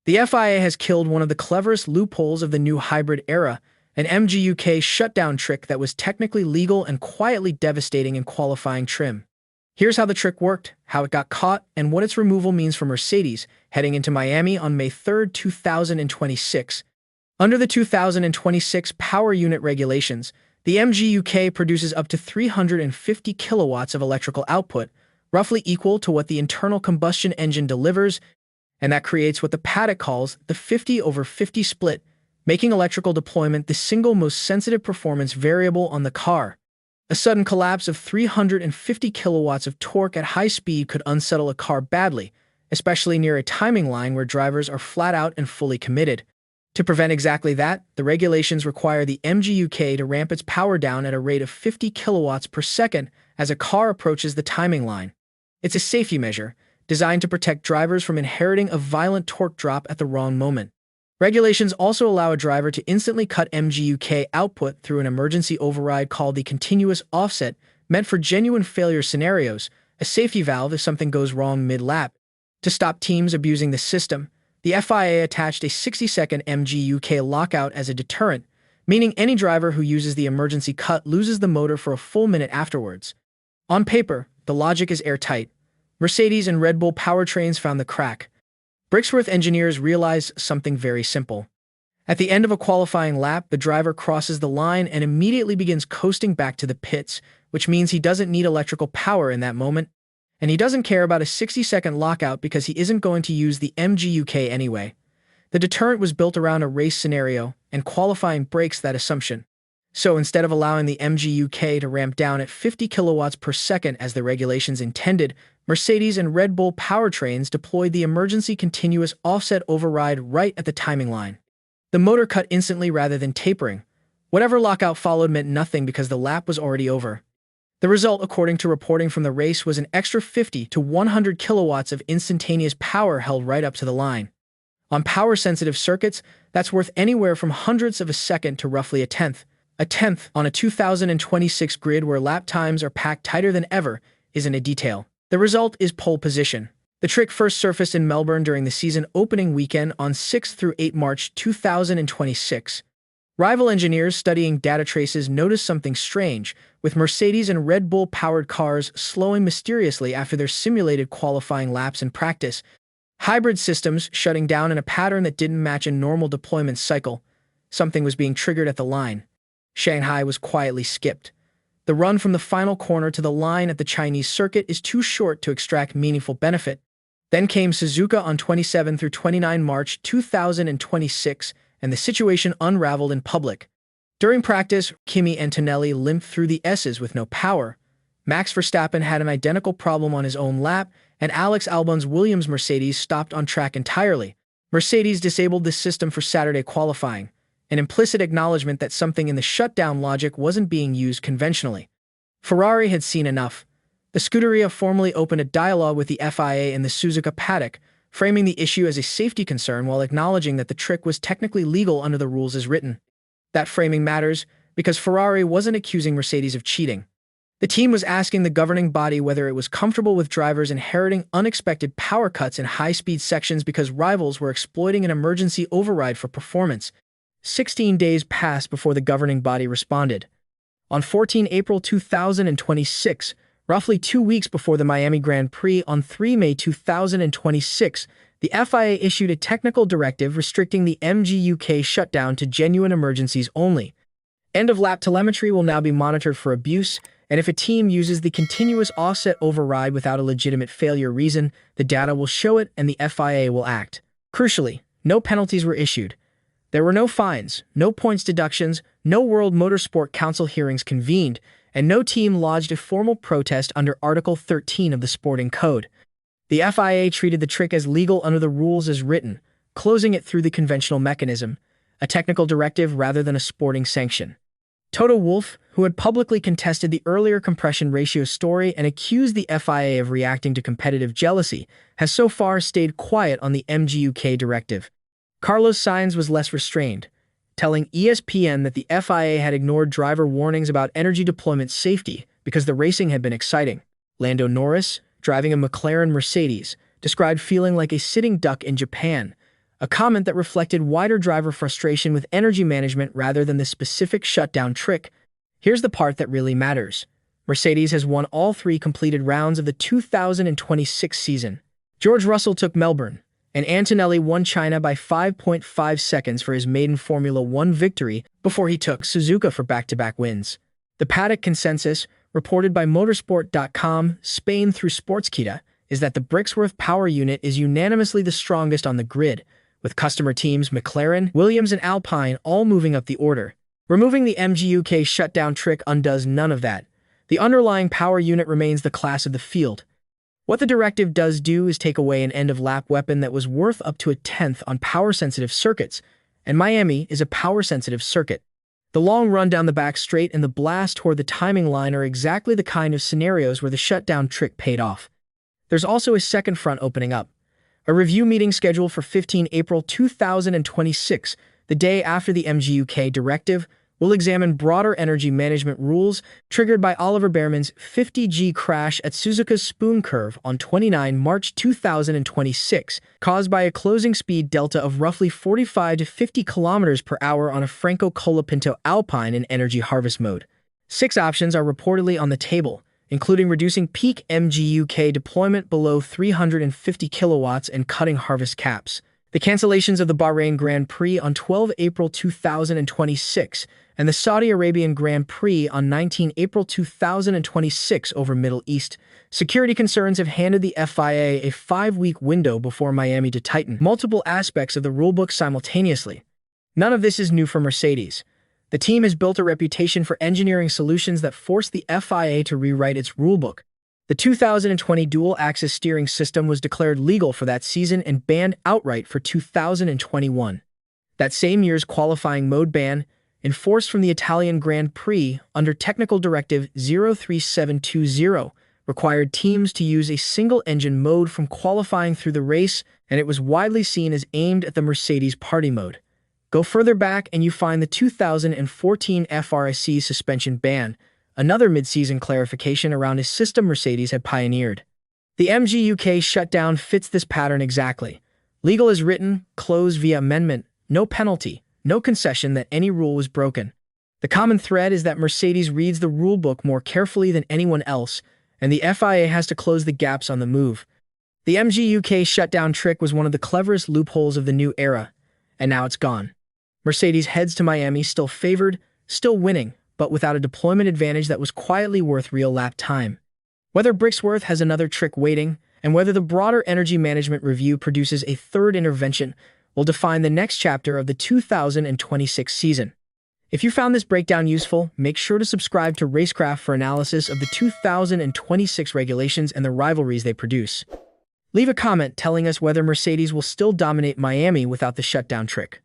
The FIA has killed one of the cleverest loopholes of the new hybrid era, an MGUK shutdown trick that was technically legal and quietly devastating in qualifying trim. Here's how the trick worked, how it got caught, and what its removal means for Mercedes heading into Miami on May 3, 2026. Under the 2026 power unit regulations, the MGUK produces up to 350 kilowatts of electrical output, roughly equal to what the internal combustion engine delivers, and that creates what the paddock calls the 50/50 split, making electrical deployment the single most sensitive performance variable on the car. A sudden collapse of 350 kilowatts of torque at high speed could unsettle a car badly, especially near a timing line where drivers are flat out and fully committed. To prevent exactly that, the regulations require the MGUK to ramp its power down at a rate of 50 kilowatts per second as a car approaches the timing line. It's a safety measure, designed to protect drivers from inheriting a violent torque drop at the wrong moment. Regulations also allow a driver to instantly cut MGUK output through an emergency override called the continuous offset, meant for genuine failure scenarios, a safety valve if something goes wrong mid-lap. To stop teams abusing the system, the FIA attached a 60-second MGUK lockout as a deterrent, meaning any driver who uses the emergency cut loses the motor for a full minute afterwards. On paper, the logic is airtight. Mercedes and Red Bull powertrains found the crack. Brixworth engineers realized something very simple. At the end of a qualifying lap, the driver crosses the line and immediately begins coasting back to the pits, which means he doesn't need electrical power in that moment, and he doesn't care about a 60-second lockout because he isn't going to use the MGUK anyway. The deterrent was built around a race scenario, and qualifying breaks that assumption. So instead of allowing the MGUK to ramp down at 50 kilowatts per second as the regulations intended, Mercedes and Red Bull powertrains deployed the emergency continuous offset override right at the timing line. The motor cut instantly rather than tapering. Whatever lockout followed meant nothing because the lap was already over. The result, according to reporting from the race, was an extra 50 to 100 kilowatts of instantaneous power held right up to the line. On power-sensitive circuits, that's worth anywhere from hundredths of a second to roughly a tenth. A tenth on a 2026 grid where lap times are packed tighter than ever isn't a detail. The result is pole position. The trick first surfaced in Melbourne during the season opening weekend on 6 through 8 March 2026. Rival engineers studying data traces noticed something strange, with Mercedes and Red Bull-powered cars slowing mysteriously after their simulated qualifying laps in practice. Hybrid systems shutting down in a pattern that didn't match a normal deployment cycle. Something was being triggered at the line. Shanghai was quietly skipped. The run from the final corner to the line at the Chinese circuit is too short to extract meaningful benefit. Then came Suzuka on 27 through 29 March 2026, and the situation unraveled in public. During practice, Kimi Antonelli limped through the S's with no power. Max Verstappen had an identical problem on his own lap, and Alex Albon's Williams Mercedes stopped on track entirely. Mercedes disabled this system for Saturday qualifying, an implicit acknowledgement that something in the shutdown logic wasn't being used conventionally. Ferrari had seen enough. The Scuderia formally opened a dialogue with the FIA in the Suzuka paddock, framing the issue as a safety concern while acknowledging that the trick was technically legal under the rules as written. That framing matters because Ferrari wasn't accusing Mercedes of cheating. The team was asking the governing body whether it was comfortable with drivers inheriting unexpected power cuts in high-speed sections because rivals were exploiting an emergency override for performance. 16 days passed before the governing body responded. On 14 April 2026, roughly 2 weeks before the Miami Grand Prix on 3 May 2026, the FIA issued a technical directive restricting the MGUK shutdown to genuine emergencies only. End-of-lap telemetry will now be monitored for abuse, and if a team uses the continuous offset override without a legitimate failure reason, the data will show it and the FIA will act. Crucially, no penalties were issued. There were no fines, no points deductions, no World Motorsport Council hearings convened, and no team lodged a formal protest under Article 13 of the Sporting Code. The FIA treated the trick as legal under the rules as written, closing it through the conventional mechanism, a technical directive rather than a sporting sanction. Toto Wolff, who had publicly contested the earlier compression ratio story and accused the FIA of reacting to competitive jealousy, has so far stayed quiet on the MGUK directive. Carlos Sainz was less restrained, telling ESPN that the FIA had ignored driver warnings about energy deployment safety because the racing had been exciting. Lando Norris, driving a McLaren Mercedes, described feeling like a sitting duck in Japan, a comment that reflected wider driver frustration with energy management rather than the specific shutdown trick. Here's the part that really matters. Mercedes has won all 3 completed rounds of the 2026 season. George Russell took Melbourne, and Antonelli won China by 5.5 seconds for his maiden Formula One victory before he took Suzuka for back-to-back wins. The paddock consensus, reported by motorsport.com Spain through Sportskeeda, is that the Brixworth power unit is unanimously the strongest on the grid, with customer teams McLaren, Williams, and Alpine all moving up the order. Removing the MGUK shutdown trick undoes none of that. The underlying power unit remains the class of the field. What the Directive does do is take away an end-of-lap weapon that was worth up to a tenth on power-sensitive circuits, and Miami is a power-sensitive circuit. The long run down the back straight and the blast toward the timing line are exactly the kind of scenarios where the shutdown trick paid off. There's also a second front opening up. A review meeting scheduled for 15 April 2026, the day after the MGUK Directive, will examine broader energy management rules triggered by Oliver Behrman's 50G crash at Suzuka's Spoon Curve on 29 March 2026, caused by a closing speed delta of roughly 45 to 50 km per hour on a Franco Colapinto Alpine in energy harvest mode. 6 options are reportedly on the table, including reducing peak MGUK deployment below 350 kilowatts and cutting harvest caps. The cancellations of the Bahrain Grand Prix on 12 April 2026 and the Saudi Arabian Grand Prix on 19 April 2026 over Middle East. Security concerns have handed the FIA a 5-week window before Miami to tighten multiple aspects of the rulebook simultaneously. None of this is new for Mercedes. The team has built a reputation for engineering solutions that force the FIA to rewrite its rulebook. The 2020 dual-axis steering system was declared legal for that season and banned outright for 2021. That same year's qualifying mode ban, enforced from the Italian Grand Prix under Technical Directive 03720, required teams to use a single-engine mode from qualifying through the race, and it was widely seen as aimed at the Mercedes party mode. Go further back and you find the 2014 FRSC suspension ban, another mid-season clarification around a system Mercedes had pioneered. The MGUK shutdown fits this pattern exactly. Legal as written, closed via amendment, no penalty, no concession that any rule was broken. The common thread is that Mercedes reads the rulebook more carefully than anyone else, and the FIA has to close the gaps on the move. The MGUK shutdown trick was one of the cleverest loopholes of the new era, and now it's gone. Mercedes heads to Miami still favored, still winning, but without a deployment advantage that was quietly worth real lap time. Whether Brixworth has another trick waiting, and whether the broader energy management review produces a third intervention, will define the next chapter of the 2026 season. If you found this breakdown useful, make sure to subscribe to Racecraft for analysis of the 2026 regulations and the rivalries they produce. Leave a comment telling us whether Mercedes will still dominate Miami without the shutdown trick.